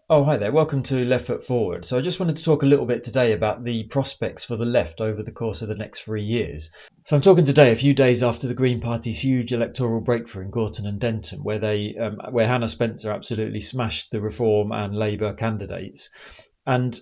Oh, hi there. Welcome to Left Foot Forward. So I just wanted to talk a little bit today about the prospects for the left over the course of the next 3 years. So I'm talking today a few days after the Green Party's huge electoral breakthrough in Gorton and Denton, where Hannah Spencer absolutely smashed the Reform and Labour candidates. And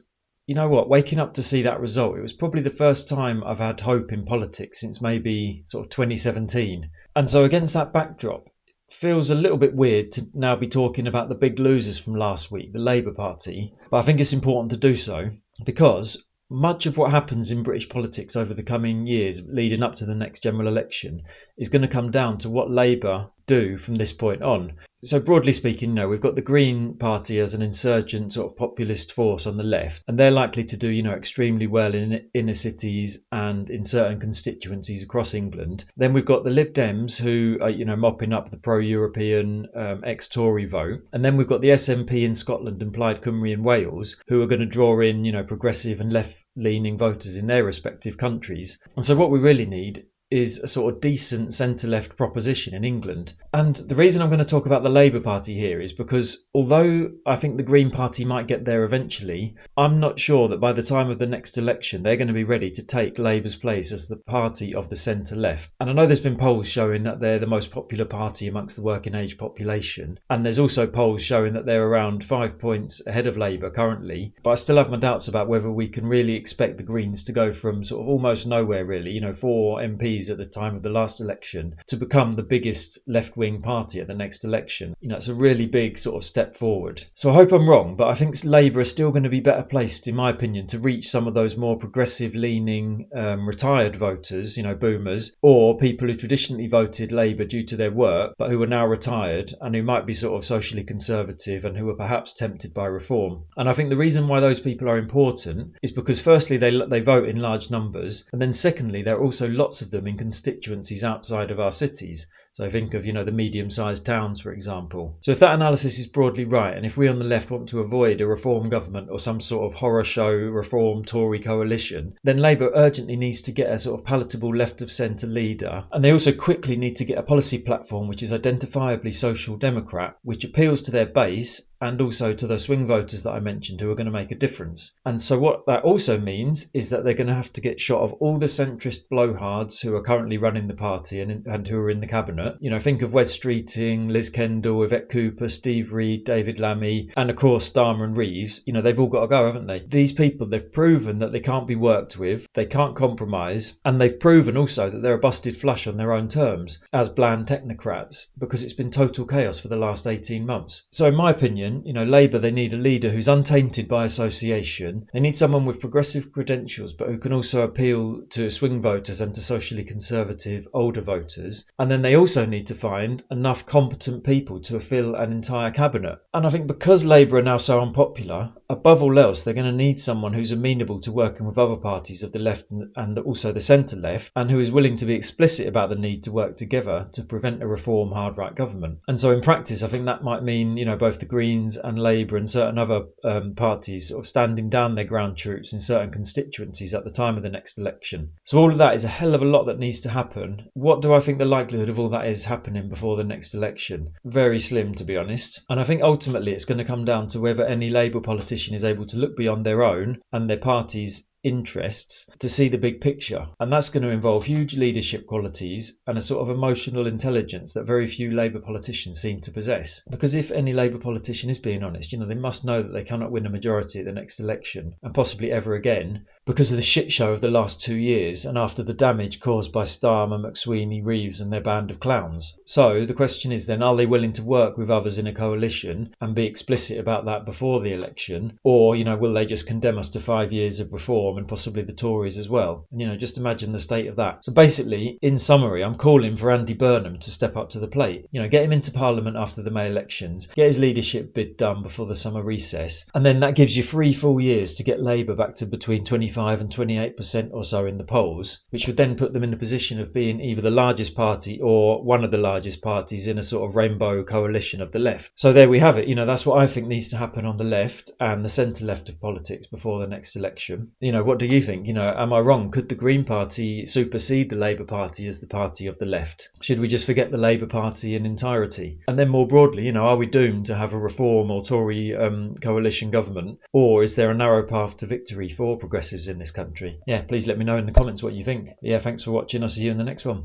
you know what? Waking up to see that result, it was probably the first time I've had hope in politics since maybe sort of 2017. And so against that backdrop, feels a little bit weird to now be talking about the big losers from last week, the Labour Party, but I think it's important to do so because much of what happens in British politics over the coming years leading up to the next general election is going to come down to what Labour do from this point on. So broadly speaking, we've got the Green Party as an insurgent sort of populist force on the left, and they're likely to do, extremely well in inner cities and in certain constituencies across England. Then we've got the Lib Dems who are, mopping up the pro-European ex-Tory vote. And then we've got the SNP in Scotland and Plaid Cymru in Wales who are going to draw in, progressive and left-leaning voters in their respective countries. And so what we really need is a sort of decent centre-left proposition in England. And the reason I'm going to talk about the Labour Party here is because although I think the Green Party might get there eventually, I'm not sure that by the time of the next election they're going to be ready to take Labour's place as the party of the centre-left. And I know there's been polls showing that they're the most popular party amongst the working age population. And there's also polls showing that they're around 5 points ahead of Labour currently. But I still have my doubts about whether we can really expect the Greens to go from sort of almost nowhere really, 4 MPs at the time of the last election to become the biggest left-wing party at the next election. It's a really big sort of step forward. So I hope I'm wrong, but I think Labour is still going to be better placed, in my opinion, to reach some of those more progressive-leaning retired voters, boomers, or people who traditionally voted Labour due to their work, but who are now retired and who might be sort of socially conservative and who are perhaps tempted by reform. And I think the reason why those people are important is because firstly, they vote in large numbers, and then secondly, there are also lots of them in constituencies outside of our cities. So think of, the medium-sized towns, for example. So if that analysis is broadly right, and if we on the left want to avoid a reform government or some sort of horror show reform Tory coalition, then Labour urgently needs to get a sort of palatable left-of-centre leader. And they also quickly need to get a policy platform which is identifiably social democrat, which appeals to their base and also to the swing voters that I mentioned who are going to make a difference. And so what that also means is that they're going to have to get shot of all the centrist blowhards who are currently running the party and who are in the cabinet. Think of Wes Streeting, Liz Kendall, Yvette Cooper, Steve Reid, David Lammy, and of course Starmer and Reeves. They've all got to go, haven't they? These people, they've proven that they can't be worked with, they can't compromise, and they've proven also that they're a busted flush on their own terms as bland technocrats because it's been total chaos for the last 18 months. So in my opinion, Labour, they need a leader who's untainted by association. They need someone with progressive credentials, but who can also appeal to swing voters and to socially conservative older voters. And then they also need to find enough competent people to fill an entire cabinet. And I think because Labour are now so unpopular, above all else, they're going to need someone who's amenable to working with other parties of the left and also the centre left, and who is willing to be explicit about the need to work together to prevent a reform hard right government. And so in practice, I think that might mean, both the Greens and Labour and certain other parties sort of standing down their ground troops in certain constituencies at the time of the next election. So all of that is a hell of a lot that needs to happen. What do I think the likelihood of all that is happening before the next election? Very slim, to be honest. And I think ultimately it's going to come down to whether any Labour politician is able to look beyond their own and their party's interests to see the big picture. And that's going to involve huge leadership qualities and a sort of emotional intelligence that very few Labour politicians seem to possess. Because if any Labour politician is being honest, they must know that they cannot win a majority at the next election and possibly ever again because of the shit show of the last 2 years and after the damage caused by Starmer, McSweeney, Reeves and their band of clowns. So the question is then, are they willing to work with others in a coalition and be explicit about that before the election? Or, will they just condemn us to 5 years of reform and possibly the Tories as well? And, just imagine the state of that. So basically, in summary, I'm calling for Andy Burnham to step up to the plate. Get him into Parliament after the May elections, get his leadership bid done before the summer recess, and then that gives you 3 full years to get Labour back to between 25 25 and 28% or so in the polls, which would then put them in the position of being either the largest party or one of the largest parties in a sort of rainbow coalition of the left. So there we have it. That's what I think needs to happen on the left and the centre-left of politics before the next election. What do you think? Am I wrong? Could the Green Party supersede the Labour Party as the party of the left? Should we just forget the Labour Party in entirety? And then more broadly, are we doomed to have a Reform or Tory coalition government? Or is there a narrow path to victory for progressives in this country? Yeah, please let me know in the comments what you think. Yeah, thanks for watching. I'll see you in the next one.